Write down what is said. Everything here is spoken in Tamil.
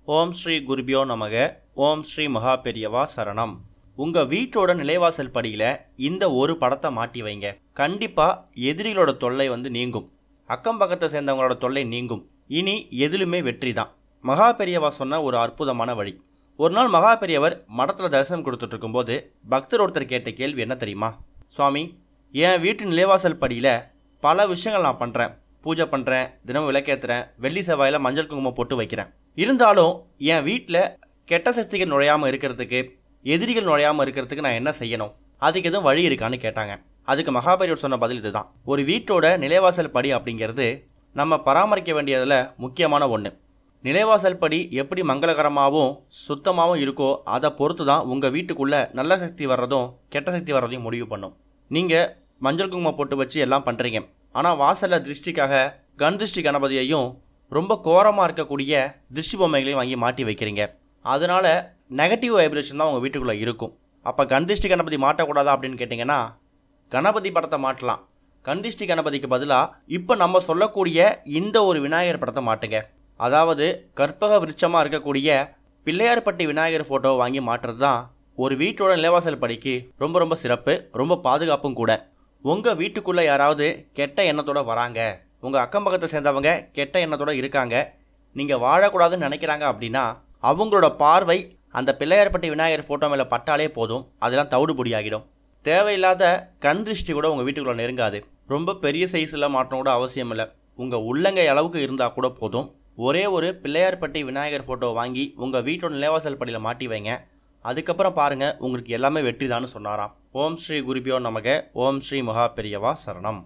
ஓம் ஸ்ரீ குருபியோ நமக. ஓம் ஸ்ரீ மகா பெரியவா சரணம். உங்கள் வீட்டோட நிலைவாசல் படியில் இந்த ஒரு படத்தை மாட்டி வைங்க. கண்டிப்பாக எதிரிகளோட தொல்லை நீங்கும். அக்கம் பக்கத்தை சேர்ந்தவங்களோட தொல்லை நீங்கும். இனி எதிலுமே வெற்றி தான். மகா பெரியவா சொன்ன ஒரு அற்புதமான வழி. ஒரு நாள் மகா பெரியவர் மடத்தில் தரிசனம் கொடுத்துட்டு இருக்கும்போது பக்தர் ஒருத்தர் கேட்ட கேள்வி என்ன தெரியுமா? சுவாமி, என் வீட்டு நிலைவாசல் படியில் பல விஷயங்கள் நான் பண்ணுறேன். பூஜை பண்ணுறேன், தினமும் விளக்கேற்றுறேன், வெள்ளி செவ்வாயில் மஞ்சள் குங்குமம் போட்டு வைக்கிறேன். இருந்தாலும் என் வீட்டில் கெட்ட சக்திகள் நுழையாமல் இருக்கிறதுக்கு, எதிரிகள் நுழையாமல் இருக்கிறதுக்கு நான் என்ன செய்யணும்? அதுக்கு எதுவும் வழி இருக்கான்னு கேட்டாங்க. அதுக்கு மகாபெரியவர் சொன்ன பதில் இதுதான். ஒரு வீட்டோட நிலைவாசல் படி அப்படிங்கிறது நம்ம பராமரிக்க வேண்டியதில் முக்கியமான ஒன்று. நிலைவாசல் படி எப்படி மங்களகரமாகவும் சுத்தமாகவும் இருக்கோ அதை பொறுத்து தான் உங்கள் வீட்டுக்குள்ளே நல்ல சக்தி வர்றதும் கெட்ட சக்தி வர்றதையும் முடிவு பண்ணும். நீங்கள் மஞ்சள் குங்குமம் போட்டு வச்சு எல்லாம் பண்ணுறீங்க, ஆனால் வாசலில் திருஷ்டிக்காக கண் திருஷ்டி கணபதியையும் ரொம்ப கோரமாக இருக்கக்கூடிய திருஷ்டி பொம்மைகளையும் வாங்கி மாட்டி வைக்கிறீங்க. அதனால் நெகட்டிவ் வைப்ரேஷன் தான் உங்கள் வீட்டுக்குள்ளே இருக்கும். அப்போ கண் திருஷ்டி கணபதி மாட்டக்கூடாதா அப்படின்னு கேட்டிங்கன்னா, கணபதி படத்தை மாட்டலாம். கண் திருஷ்டி கணபதிக்கு பதிலாக இப்போ நம்ம சொல்லக்கூடிய இந்த ஒரு விநாயகர் படத்தை மாட்டுங்க. அதாவது கற்பக விருட்சமாக இருக்கக்கூடிய பிள்ளையார்பட்டி விநாயகர் ஃபோட்டோவை வாங்கி மாட்டுறது தான் ஒரு வீட்டோட நிலைவாசல் படிக்கு ரொம்ப ரொம்ப சிறப்பு, ரொம்ப பாதுகாப்பும் கூட. உங்கள் வீட்டுக்குள்ளே யாராவது கெட்ட எண்ணத்தோடு வராங்க, உங்கள் அக்கம் பக்கத்தை சேர்ந்தவங்க கெட்ட எண்ணத்தோடு இருக்காங்க, நீங்கள் வாழக்கூடாதுன்னு நினைக்கிறாங்க அப்படின்னா அவங்களோட பார்வை அந்த பிள்ளையார்பட்டி விநாயகர் ஃபோட்டோ மேலே பட்டாலே போதும், அதெல்லாம் தவிடுபொடி ஆகிடும். தேவையில்லாத கண் திருஷ்டி கூட உங்கள் வீட்டுக்குள்ளே நெருங்காது. ரொம்ப பெரிய சைஸில் மாட்டணும் கூட அவசியம் இல்லை. உங்கள் உள்ளங்கை அளவுக்கு இருந்தால் கூட போதும். ஒரே ஒரு பிள்ளையார்பட்டி விநாயகர் ஃபோட்டோ வாங்கி உங்கள் வீட்டோட நிலைவாசல் படியில் மாட்டி வைங்க. அதுக்கப்புறம் பாருங்கள், உங்களுக்கு எல்லாமே வெற்றி தான்னு சொன்னாராம். ஓம் ஸ்ரீ குருபியோ நமக. ஓம் ஸ்ரீ மகா பெரியவா சரணம்.